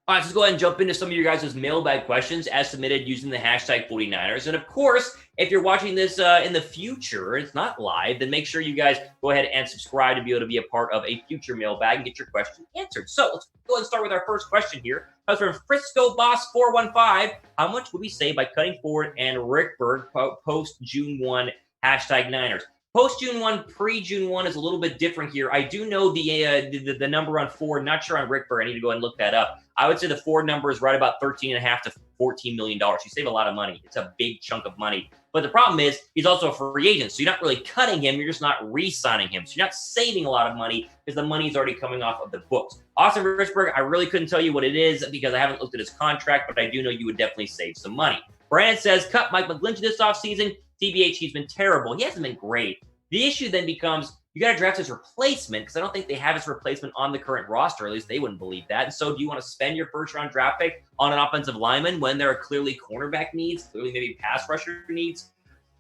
All right, so let's go ahead and jump into some of your guys' mailbag questions as submitted using the hashtag 49ers. And of course, if you're watching this in the future, it's not live, then make sure you guys go ahead and subscribe to be able to be a part of a future mailbag and get your question answered. So let's go ahead and start with our first question here. Comes from Frisco Boss 415. How much would we save by cutting Ford and Richburg post June 1 hashtag Niners? Post June 1, pre June 1 is a little bit different here. I do know the number on Ford, not sure on Richburg. I need to go ahead and look that up. I would say the Ford number is right about $13.5 to $14 million. You save a lot of money. It's a big chunk of money. But the problem is he's also a free agent. So you're not really cutting him. You're just not re-signing him. So you're not saving a lot of money because the money is already coming off of the books. Austin Richburg, I really couldn't tell you what it is because I haven't looked at his contract, but I do know you would definitely save some money. Brandon says, cut Mike Mcglinchey this offseason. TBH, he's been terrible. He hasn't been great. The issue then becomes you got to draft his replacement because I don't think they have his replacement on the current roster. At least they wouldn't believe that. And so do you want to spend your first-round draft pick on an offensive lineman when there are clearly cornerback needs, clearly maybe pass rusher needs?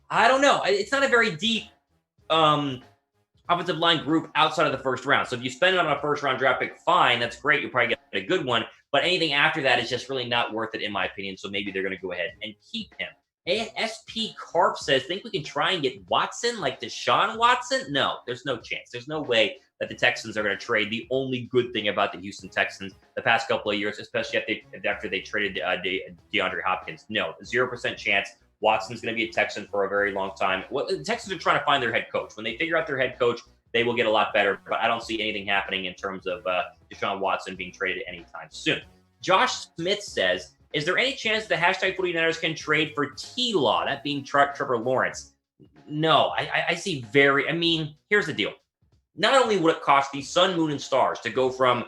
I don't know. It's not a very deep offensive line group outside of the first round. So if you spend it on a first-round draft pick, fine. That's great. You'll probably get a good one. But anything after that is just really not worth it, in my opinion. So maybe they're going to go ahead and keep him. SP Carp says, think we can try and get Watson like Deshaun Watson? No, there's no chance. There's no way that the Texans are going to trade the only good thing about the Houston Texans the past couple of years, especially after they traded DeAndre Hopkins. No, 0% chance. Watson's going to be a Texan for a very long time. The Texans are trying to find their head coach. When they figure out their head coach, they will get a lot better, but I don't see anything happening in terms of Deshaun Watson being traded anytime soon. Josh Smith says, is there any chance the hashtag 49ers can trade for T-Law, that being Trevor Lawrence? No, I see here's the deal. Not only would it cost the sun, moon, and stars to go from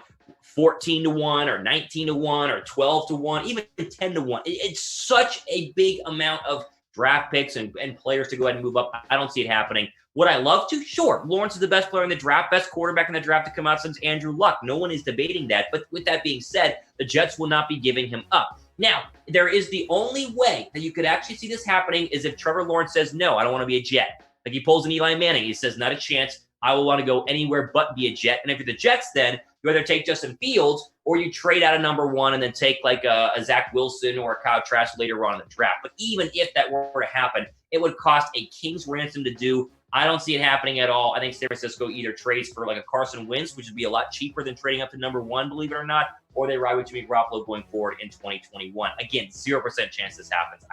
14-1 or 19-1 or 12-1, even 10-1. It's such a big amount of draft picks and players to go ahead and move up. I don't see it happening. Would I love to? Sure. Lawrence is the best player in the draft, best quarterback in the draft to come out since Andrew Luck. No one is debating that. But with that being said, the Jets will not be giving him up. Now, there is the only way that you could actually see this happening is if Trevor Lawrence says, no, I don't want to be a Jet. Like he pulls an Eli Manning. He says, not a chance. I will want to go anywhere but be a Jet. And if you're the Jets, then you either take Justin Fields or you trade out of number one and then take like a Zach Wilson or a Kyle Trask later on in the draft. But even if that were to happen, it would cost a king's ransom to do. I don't see it happening at all. I think San Francisco either trades for like a Carson Wentz, which would be a lot cheaper than trading up to number one, believe it or not, or they ride with Jimmy Garoppolo going forward in 2021. Again, 0% chance this happens.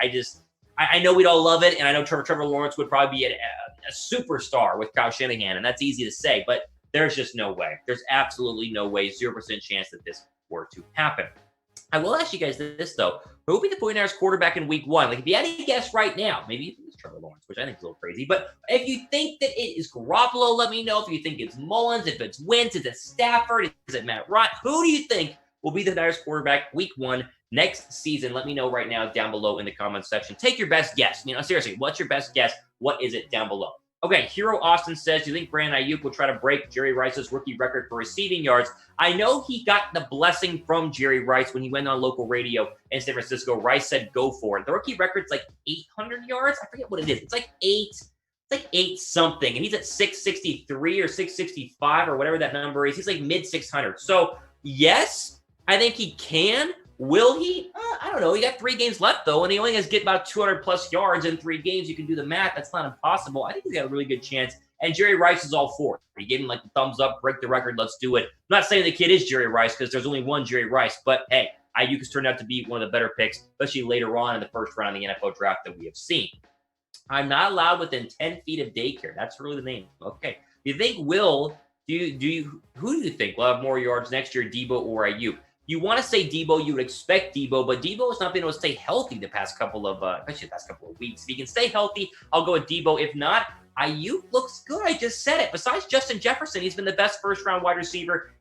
I know we'd all love it, and I know Trevor Lawrence would probably be a superstar with Kyle Shanahan, and that's easy to say, but there's just no way. There's absolutely no way, 0% chance that this were to happen. I will ask you guys this, though. Who will be the 49ers quarterback in week one? Like, if you had to guess right now, maybe it's Trevor Lawrence, which I think is a little crazy, but if you think that it is Garoppolo, let me know. If you think it's Mullins, if it's Wentz, is it Stafford, is it Matt Ryan? Who do you think will be the Niners quarterback week one next season? Let me know right now down below in the comments section. Take your best guess. Seriously, what's your best guess? What is it down below? Okay, Hero Austin says, do you think Brandon Aiyuk will try to break Jerry Rice's rookie record for receiving yards? I know he got the blessing from Jerry Rice when he went on local radio in San Francisco. Rice said, go for it. The rookie record's like 800 yards. I forget what it is. It's like eight something. And he's at 663 or 665 or whatever that number is. He's like mid 600. So yes, I think he can. Will he? I don't know. He got 3 games left, though, and he only has to get about 200-plus yards in 3 games. You can do the math. That's not impossible. I think he's got a really good chance, and Jerry Rice is all for it. He gave him, like, the thumbs up, break the record, let's do it. I'm not saying the kid is Jerry Rice because there's only one Jerry Rice, but, hey, Aiyuk has turned out to be one of the better picks, especially later on in the first round of the NFL draft that we have seen. I'm not allowed within 10 feet of daycare. That's really the name. Okay. You think who do you think will have more yards next year, Deebo or Aiyuk? You want to say Deebo, you would expect Deebo, but Deebo has not been able to stay healthy the past couple of weeks. If he can stay healthy, I'll go with Deebo. If not, Aiyuk looks good. I just said it. Besides Justin Jefferson, he's been the best first-round wide receiver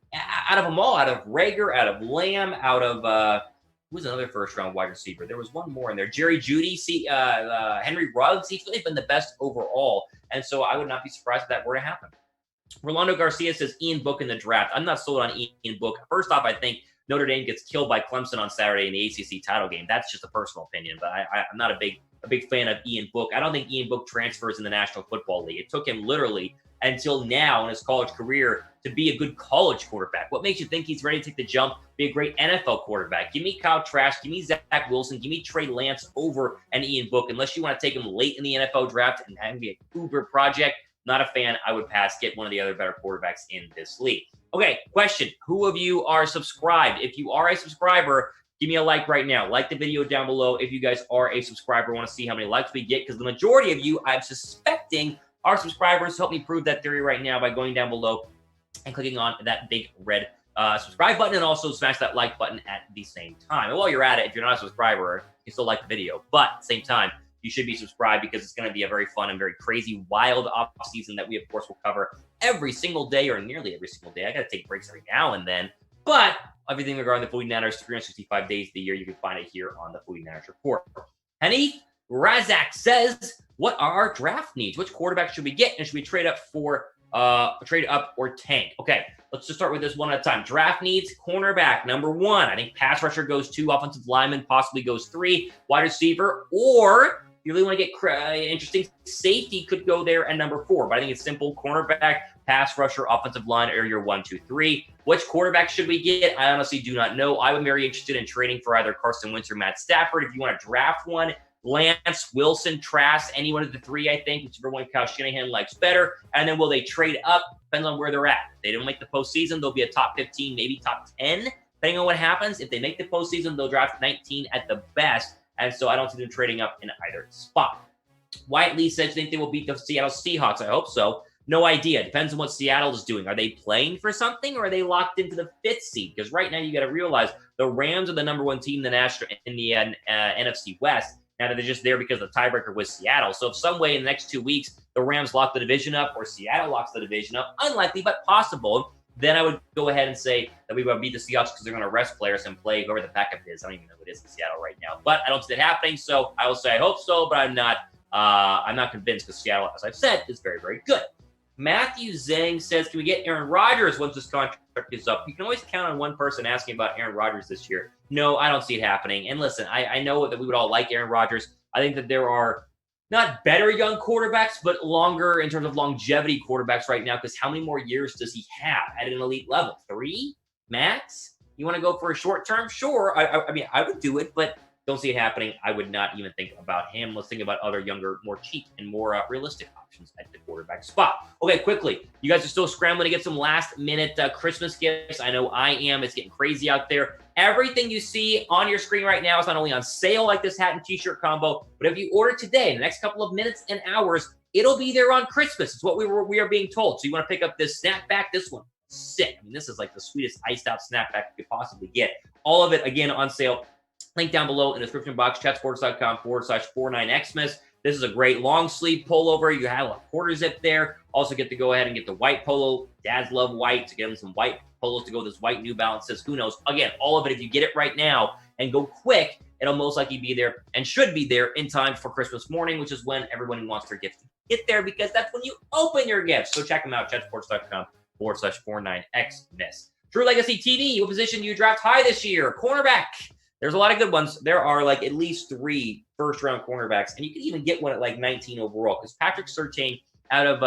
out of them all, out of Rager, out of Lamb, out of who's another first-round wide receiver? There was one more in there. Jerry Jeudy, Henry Ruggs. He's really been the best overall, and so I would not be surprised if that were to happen. Rolando Garcia says Ian Book in the draft. I'm not sold on Ian Book. First off, I think Notre Dame gets killed by Clemson on Saturday in the ACC title game. That's just a personal opinion, but I'm not a big fan of Ian Book. I don't think Ian Book transfers in the National Football League. It took him literally until now in his college career to be a good college quarterback? What makes you think he's ready to take the jump, be a great NFL quarterback? Give me Kyle Trask, give me Zach Wilson, give me Trey Lance over an Ian Book. Unless you want to take him late in the NFL draft and have him be a Uber project, not a fan. I would pass. Get one of the other better quarterbacks in this league. Okay, question. Who of you are subscribed? If you are a subscriber, give me a like right now. Like the video down below if you guys are a subscriber. I want to see how many likes we get because the majority of you, I'm suspecting, are subscribers. Help me prove that theory right now by going down below and clicking on that big red subscribe button, and also smash that like button at the same time. And while you're at it, if you're not a subscriber, you can still like the video. But at the same time, you should be subscribed because it's going to be a very fun and very crazy, wild off season that we, of course, will cover every single day or nearly every single day. I got to take breaks every now and then. But everything regarding the 49ers, 365 days of the year, you can find it here on the 49ers Report. Haneef Razzack says, what are our draft needs? Which quarterback should we get? And should we trade up or tank? Okay, let's just start with this one at a time. Draft needs, cornerback, number 1. I think pass rusher goes 2, offensive lineman possibly goes 3, wide receiver, or if you really want to get interesting, safety could go there at number 4. But I think it's simple. Cornerback, pass rusher, offensive line are your 1, 2, 3. Which quarterback should we get? I honestly do not know. I would be very interested in trading for either Carson Wentz or Matt Stafford. If you want to draft one, Lance, Wilson, Trask, any one of the 3, I think, whichever one Kyle Shanahan likes better. And then will they trade up? Depends on where they're at. If they don't make the postseason, they'll be a top 15, maybe top 10, depending on what happens. If they make the postseason, they'll draft 19 at the best. And so I don't see them trading up in either spot. Wyatt Lee says, think they will beat the Seattle Seahawks? I hope so. No idea. Depends on what Seattle is doing. Are they playing for something, or are they locked into the 5th seed? Because right now you got to realize the Rams are the number 1 team in the NFC West. Now they're just there because the tiebreaker was Seattle. So if some way in the next 2 weeks the Rams lock the division up or Seattle locks the division up, unlikely but possible, then I would go ahead and say that we would beat the Seahawks because they're going to rest players and play whoever the backup is. I don't even know who it is in Seattle right now, but I don't see that happening. So I will say I hope so, but I'm not convinced because Seattle, as I've said, is very, very good. Matthew Zhang says, can we get Aaron Rodgers once this contract is up? You can always count on one person asking about Aaron Rodgers this year. No, I don't see it happening. And listen, I know that we would all like Aaron Rodgers. I think that there are not better young quarterbacks, but longer in terms of longevity quarterbacks right now, because how many more years does he have at an elite level? 3 max? You want to go for a short term? Sure. I mean, I would do it, but don't see it happening. I would not even think about him. Let's think about other younger, more cheap and more realistic options at the quarterback spot. Okay, quickly. You guys are still scrambling to get some last-minute Christmas gifts. I know I am. It's getting crazy out there. Everything you see on your screen right now is not only on sale like this hat and t-shirt combo, but if you order today, in the next couple of minutes and hours, it'll be there on Christmas. It's what we are being told. So you want to pick up this snapback, this one, sick. I mean, this is like the sweetest iced-out snapback you could possibly get. All of it, again, on sale. Link down below in the description box, chatsports.com/49xmas. This is a great long sleeve pullover. You have a quarter zip there. Also get to go ahead and get the white polo. Dads love white. So get them some white polos to go with this white New Balances. Who knows? Again, all of it, if you get it right now and go quick, it'll most likely be there and should be there in time for Christmas morning, which is when everyone wants their gifts to get there because that's when you open your gifts. So check them out, chatsports.com/49xmas. True Legacy TV, what position do you draft high this year? Cornerback. There's a lot of good ones. There are like at least 3 first-round cornerbacks, and you can even get one at like 19 overall because Patrick Surtain out of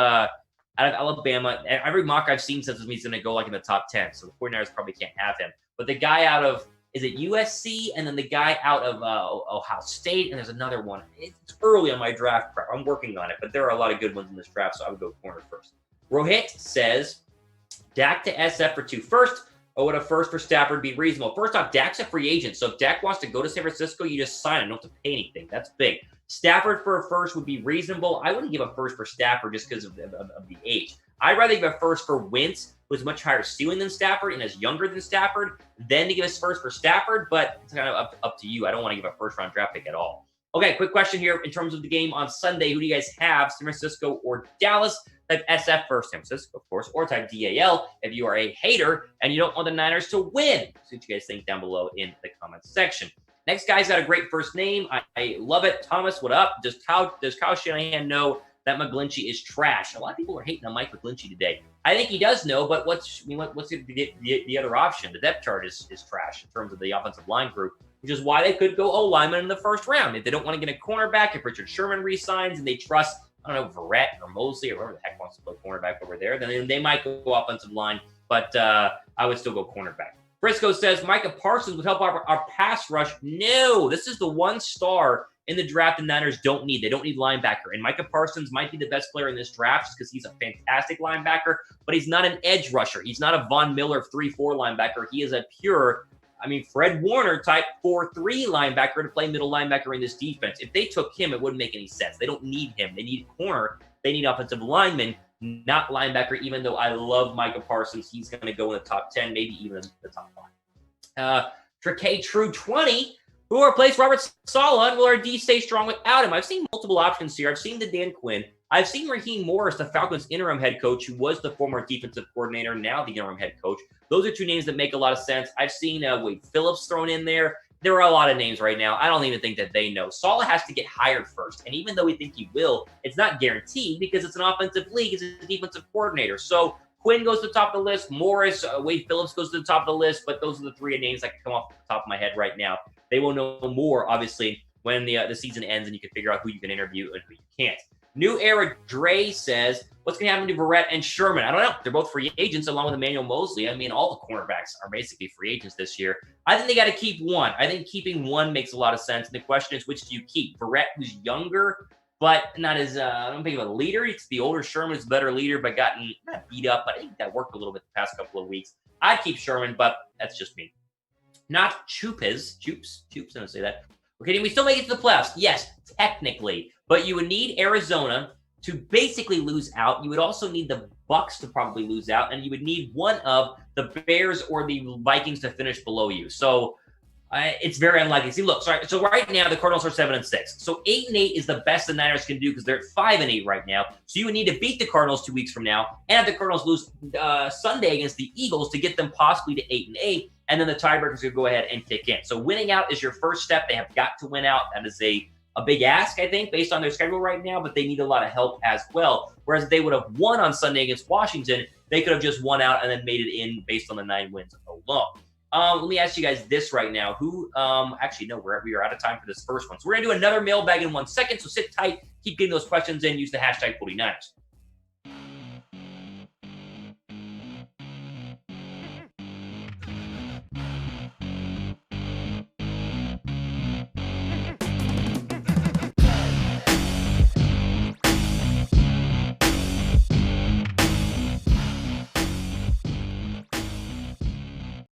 Alabama, every mock I've seen says he's going to go like in the top 10, so the 49ers probably can't have him. But the guy out of, is it USC? And then the guy out of Ohio State, and there's another one. It's early on my draft prep. I'm working on it, but there are a lot of good ones in this draft, so I would go corner first. Rohit says, Dak to SF for 2 first. Oh, would a first for Stafford be reasonable? First off, Dak's a free agent. So if Dak wants to go to San Francisco, you just sign him. You don't have to pay anything. That's big. Stafford for a first would be reasonable. I wouldn't give a first for Stafford just because of the age. I'd rather give a first for Wentz, who's much higher ceiling than Stafford and is younger than Stafford, than to give a first for Stafford. But it's kind of up to you. I don't want to give a first-round draft pick at all. Okay, quick question here. In terms of the game on Sunday, who do you guys have, San Francisco or Dallas? Type SF for San Francisco, of course, or type DAL if you are a hater and you don't want the Niners to win. See what you guys think down below in the comments section. Next guy's got a great first name. I love it. Thomas, what up? Does Kyle Shanahan know that McGlinchey is trash? A lot of people are hating on Mike Mcglinchey today. I think he does know, but what's the other option? The depth chart is trash in terms of the offensive line group, which is why they could go O-lineman in the first round. If they don't want to get a cornerback, if Richard Sherman re-signs and they trust I don't know, Verrett or Mosley or whoever the heck wants to play cornerback over there, then they might go offensive line, but I would still go cornerback. Briscoe says, Micah Parsons would help our pass rush. No, this is the one star in the draft the Niners don't need. They don't need linebacker. And Micah Parsons might be the best player in this draft just because he's a fantastic linebacker, but he's not an edge rusher. He's not a Von Miller 3-4 linebacker. He is a pure, Fred Warner type 4-3 linebacker to play middle linebacker in this defense. If they took him, it wouldn't make any sense. They don't need him. They need corner. They need offensive lineman, not linebacker, even though I love Micah Parsons. He's going to go in the top 10, maybe even the top 5. Trey True 20, who replaced Robert Saleh, and will our D stay strong without him? I've seen multiple options here. I've seen the Dan Quinn. I've seen Raheem Morris, the Falcons' interim head coach, who was the former defensive coordinator, now the interim head coach. Those are two names that make a lot of sense. I've seen Wade Phillips thrown in there. There are a lot of names right now. I don't even think that they know. Saleh has to get hired first. And even though we think he will, it's not guaranteed because it's an offensive league. It's a defensive coordinator. So Quinn goes to the top of the list. Morris, Wade Phillips goes to the top of the list. But those are the three names that can come off the top of my head right now. They will know more, obviously, when the season ends and you can figure out who you can interview and who you can't. New Era Dre says, what's going to happen to Verrett and Sherman? I don't know. They're both free agents along with Emmanuel Mosley. All the cornerbacks are basically free agents this year. I think they got to keep one. I think keeping one makes a lot of sense. And the question is, which do you keep? Verrett, who's younger, but not as, I don't think of a leader. It's the older Sherman is a better leader, but gotten not beat up. But I think that worked a little bit the past couple of weeks. I'd keep Sherman, but that's just me. Not Choops, I don't say that. Okay, did we still make it to the playoffs? Yes, technically. But you would need Arizona to basically lose out. You would also need the Bucks to probably lose out. And you would need one of the Bears or the Vikings to finish below you. So it's very unlikely. See, look, sorry. So right now, the Cardinals are 7-6. So 8-8 is the best the Niners can do because they're at 5-8 right now. So you would need to beat the Cardinals 2 weeks from now. And have the Cardinals lose Sunday against the Eagles to get them possibly to 8-8. And then the tiebreakers could go ahead and kick in. So winning out is your first step. They have got to win out. That is a big ask, I think, based on their schedule right now, but they need a lot of help as well. Whereas if they would have won on Sunday against Washington, they could have just won out and then made it in based on the 9 wins alone. Let me ask you guys this right now. Who, actually, no, we are out of time for this first one. So we're going to do another mailbag in 1 second, so sit tight, keep getting those questions in, use the hashtag 49ers.